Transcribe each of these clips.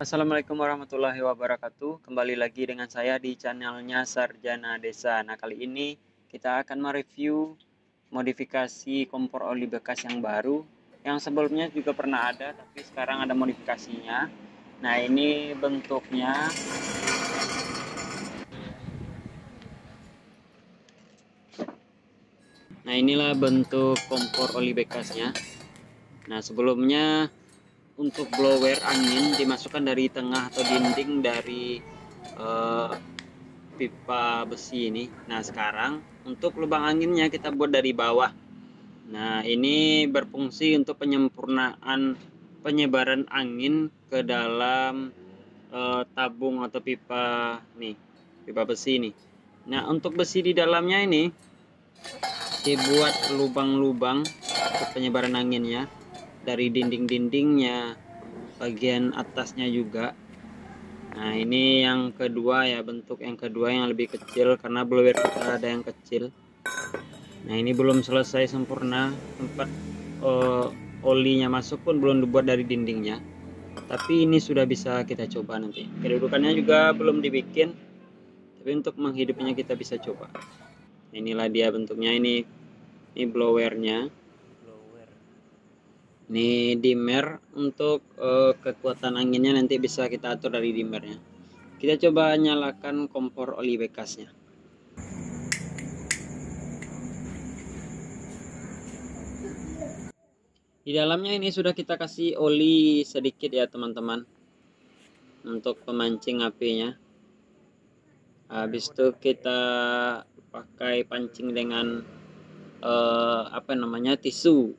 Assalamualaikum warahmatullahi wabarakatuh. Kembali lagi dengan saya di channelnya Sarjana Desa. Nah, kali ini kita akan mereview modifikasi kompor oli bekas yang baru. Yang sebelumnya juga pernah ada, tapi sekarang ada modifikasinya. Nah, ini bentuknya. Nah, inilah bentuk kompor oli bekasnya. Nah, sebelumnya untuk blower angin dimasukkan dari tengah atau dinding dari pipa besi ini. Nah, sekarang untuk lubang anginnya kita buat dari bawah. Nah, ini berfungsi untuk penyempurnaan penyebaran angin ke dalam tabung atau pipa nih, pipa besi ini. Nah, untuk besi di dalamnya ini dibuat lubang-lubang untuk penyebaran anginnya dari dinding-dindingnya, bagian atasnya juga. Nah, ini yang kedua ya, bentuk yang kedua yang lebih kecil karena blower kita ada yang kecil. Nah, ini belum selesai sempurna, tempat olinya masuk pun belum dibuat dari dindingnya, tapi ini sudah bisa kita coba nanti. Kedudukannya juga belum dibikin, tapi untuk menghidupnya kita bisa coba. Inilah dia bentuknya. Ini blowernya, ini dimmer. Untuk kekuatan anginnya nanti bisa kita atur dari dimmernya. Kita coba nyalakan kompor oli bekasnya. Di dalamnya ini sudah kita kasih oli sedikit ya teman-teman, untuk pemancing apinya. Habis itu kita pakai pancing dengan tisu,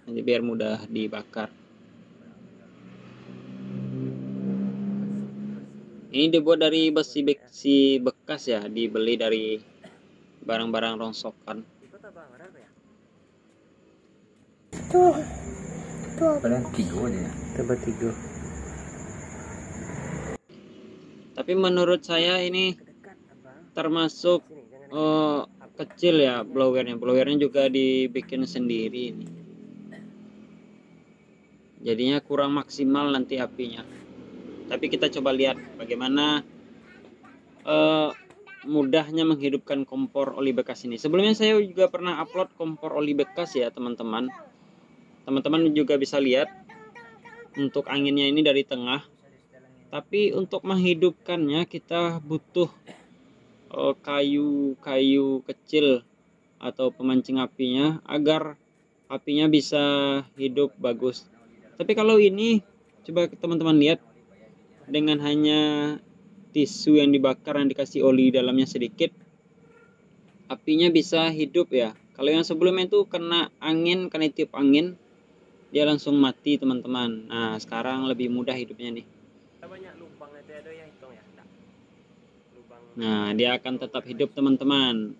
nanti biar mudah dibakar. Ini dibuat dari besi bekas ya, dibeli dari barang-barang rongsokan. Tuh paling 3 aja ya. Tambah 3. Tapi menurut saya ini termasuk kecil ya blowernya. Blowernya juga dibikin sendiri ini. Jadinya kurang maksimal nanti apinya. Tapi kita coba lihat bagaimana mudahnya menghidupkan kompor oli bekas ini. Sebelumnya saya juga pernah upload kompor oli bekas ya teman-teman. Teman-teman juga bisa lihat untuk anginnya ini dari tengah. Tapi untuk menghidupkannya kita butuh kayu kecil atau pemancing apinya agar apinya bisa hidup bagus. Tapi kalau ini coba teman-teman lihat, dengan hanya tisu yang dibakar yang dikasih oli dalamnya sedikit, apinya bisa hidup ya. Kalau yang sebelumnya itu kena tiup angin, dia langsung mati teman-teman. Nah, sekarang lebih mudah hidupnya nih. Nah, dia akan tetap hidup teman-teman.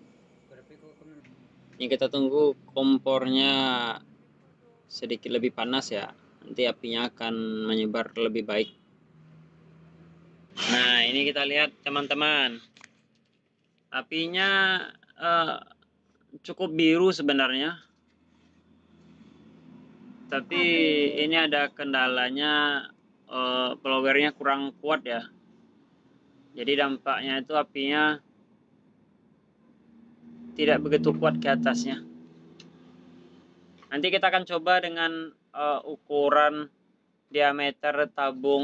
Ini kita tunggu kompornya sedikit lebih panas ya, nanti apinya akan menyebar lebih baik. Nah, ini kita lihat teman-teman, apinya cukup biru sebenarnya, tapi ini ada kendalanya, blowernya kurang kuat ya. Jadi dampaknya itu apinya tidak begitu kuat ke atasnya. Nanti kita akan coba dengan ukuran diameter tabung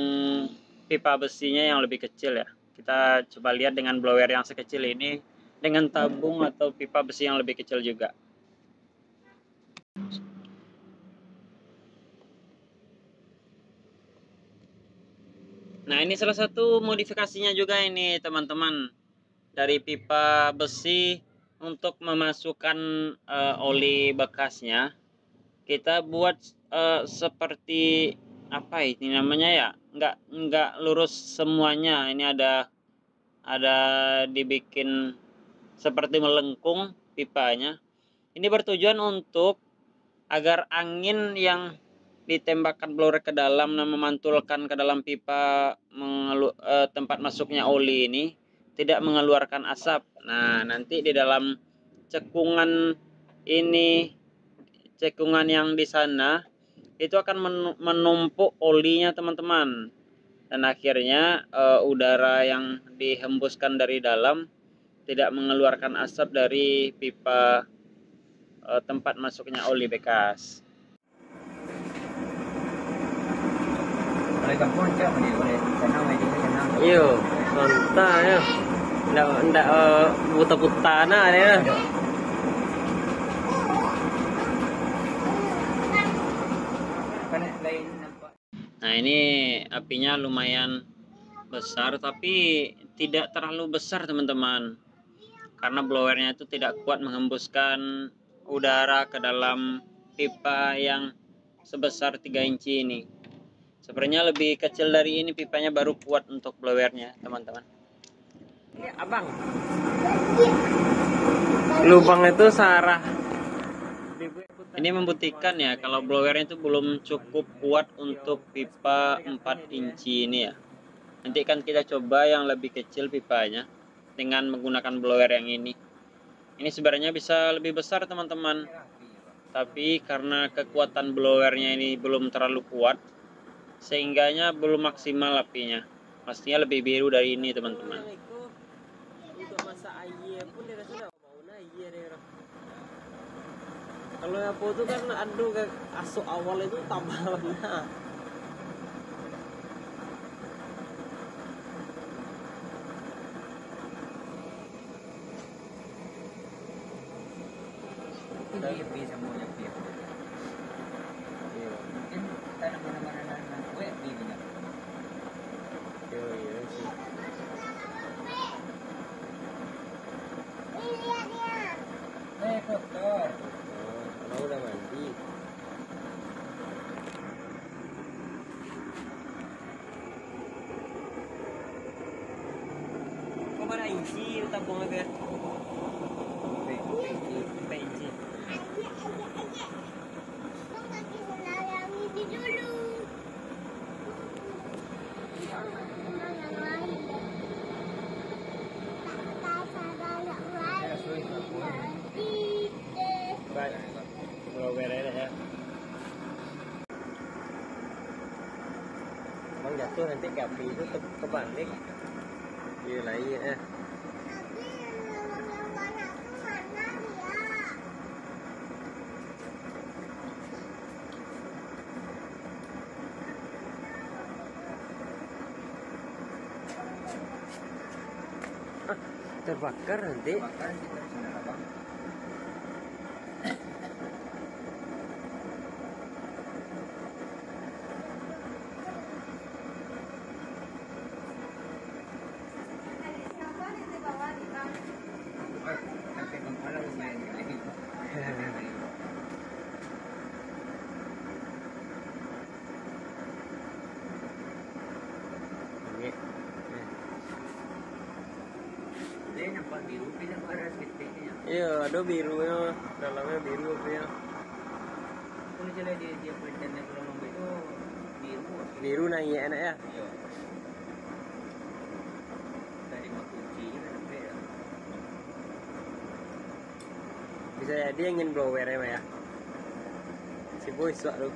pipa besinya yang lebih kecil ya. Kita coba lihat dengan blower yang sekecil ini dengan tabung atau pipa besi yang lebih kecil juga. Nah, ini salah satu modifikasinya juga ini teman-teman, dari pipa besi untuk memasukkan oli bekasnya. Kita buat seperti apa ini namanya ya, nggak lurus semuanya. Ini ada dibikin seperti melengkung pipanya. Ini bertujuan untuk agar angin yang ditembakkan blower ke dalam dan memantulkan ke dalam pipa tempat masuknya oli ini tidak mengeluarkan asap. Nah, nanti di dalam cekungan ini, cekungan yang di sana itu akan menumpuk olinya teman-teman. dan akhirnya udara yang dihembuskan dari dalam tidak mengeluarkan asap dari pipa tempat masuknya oli bekas. Iya, mantap ya. Ndak putar-putar nah dia. Nah, ini apinya lumayan besar tapi tidak terlalu besar teman-teman, karena blowernya itu tidak kuat menghembuskan udara ke dalam pipa yang sebesar 3 inci ini. Sebenarnya lebih kecil dari ini pipanya baru kuat untuk blowernya teman-teman. Ini abang, lubang itu searah. Ini membuktikan ya kalau blowernya itu belum cukup kuat untuk pipa 4 inci ini ya. Nanti kan kita coba yang lebih kecil pipanya dengan menggunakan blower yang ini. Ini sebenarnya bisa lebih besar teman-teman, tapi karena kekuatan blowernya ini belum terlalu kuat, sehingganya belum maksimal apinya. Pastinya lebih biru dari ini teman-teman. Untuk masak air pun dia sudah mau air dia. Kalau apa itu kan aduh asuk awal itu tambah warna. Dia api semuanya api. Iya. Mungkin tanam-tanaman kue api punya. Iya sih. Kotor. Kalau udah mandi. Kok mana inci tabung aja? Inci. Baik. Blower ya. Bang jatuh nanti ke api itu kebalik. Iya lah iya. Terbakar nanti. Bakar kita di sana abang. Sampai kepala lumayan lagi. Dia nampak biru, dia warna seketiknya. Iya, ada birunya, dalamnya biru ya. Kalau jalan dia pelintannya kalau nombor itu biru. Biru naik enak ya. Iya. Tadi mau kunci kan sampai. Bisa jadi ingin blower ya. Si boy suak lu.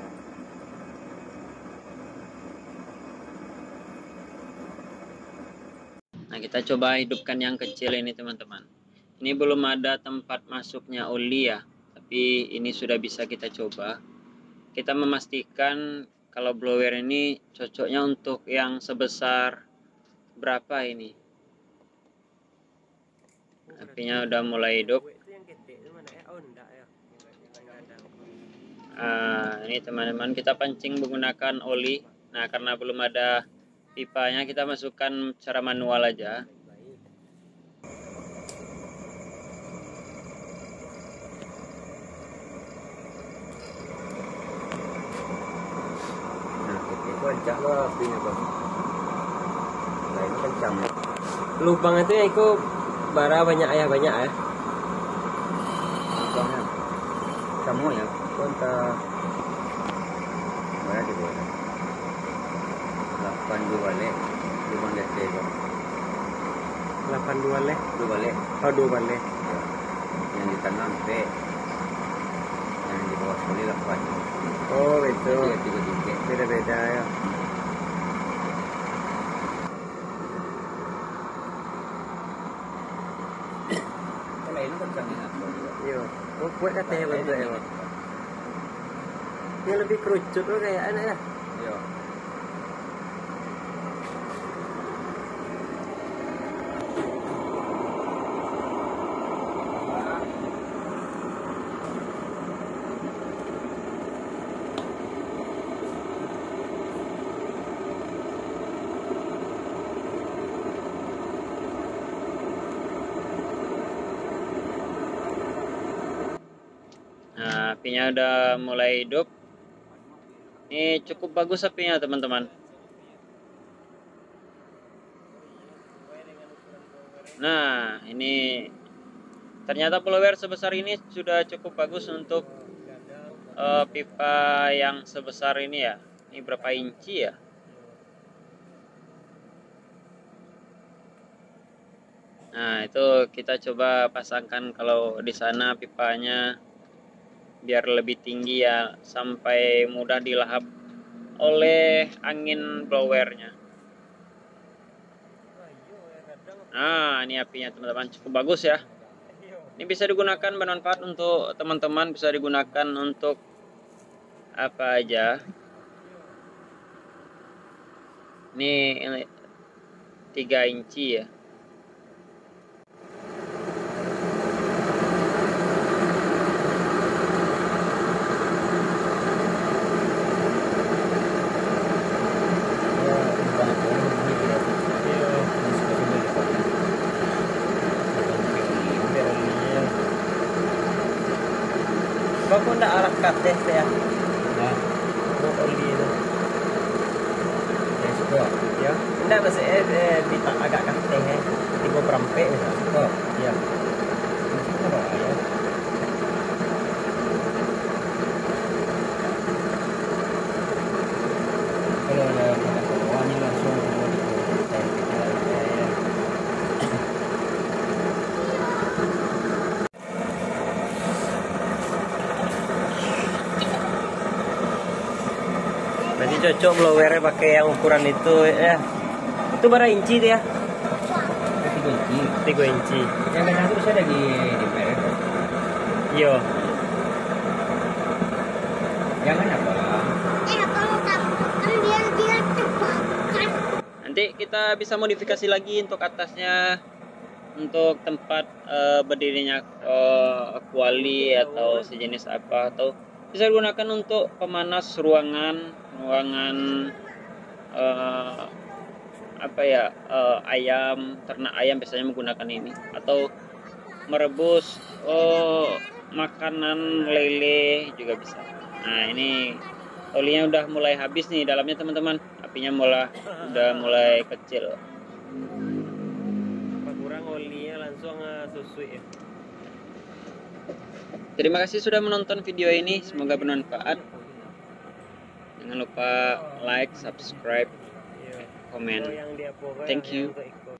Nah, kita coba hidupkan yang kecil ini teman-teman. Ini belum ada tempat masuknya oli ya, tapi ini sudah bisa kita coba. Kita memastikan kalau blower ini cocoknya untuk yang sebesar berapa ini. Apinya udah mulai hidup. Ini teman-teman, kita pancing menggunakan oli. Nah, karena belum ada pipanya, kita masukkan secara manual aja. Nah, itu kencang loh apinya bang. Nah, ini kencang ya. Lubang itu ya ikut bara banyak ya. Lubangnya semua ya. Kontak. Mana di bawah? 82 lek. 15 lek bang. 82 leh. 2 lek. Oh 2 leh. Ya. Yang di tengah sampai yang di bawah sekali 8. Oh itu. Iya 3 titik. Beda-beda ya. Iya. Oh, kuat katanya bentuknya, Bang. Ini lebih kerucut loh kayak anak ya. Iya. Nah, apinya udah mulai hidup. Ini cukup bagus apinya, teman-teman. Nah, ini ternyata blower sebesar ini sudah cukup bagus untuk pipa yang sebesar ini ya. Ini berapa inci ya? Nah, itu kita coba pasangkan kalau di sana pipanya biar lebih tinggi ya, sampai mudah dilahap oleh angin blowernya. Nah, ini apinya teman-teman cukup bagus ya. Ini bisa digunakan, bermanfaat untuk teman-teman, bisa digunakan untuk apa aja. Ini 3 inci ya. Bang, kok ndak arah kateh ya? Nah, Buat oli itu. saya suka. Ya. Ndak masih di agak kateh ya. Tiga perampek misalnya. Oh, Iya. suka Pak, ya. Kalau ada bawahnya langsung mau dikumpulkan ya. Berarti cocok blowernya pakai yang ukuran itu ya. Itu berapa inci tuh ya? 3 inci. 3 inci. Yang kadang itu bisa ada di merek. Iya. Jangan apa? Nanti kita bisa modifikasi lagi untuk atasnya, untuk tempat berdirinya kuali atau sejenis apa, atau bisa digunakan untuk pemanas ruangan apa ya, ayam, ternak ayam biasanya menggunakan ini, atau merebus makanan lele juga bisa. Nah, ini olinya udah mulai habis nih dalamnya teman-teman, apinya udah mulai kecil. Apa kurang olinya langsung susui ya. Terima kasih sudah menonton video ini, semoga bermanfaat. Jangan lupa like, subscribe, Iya. komen. Kalau yang dia pokoknya Thank you. untuk ikut.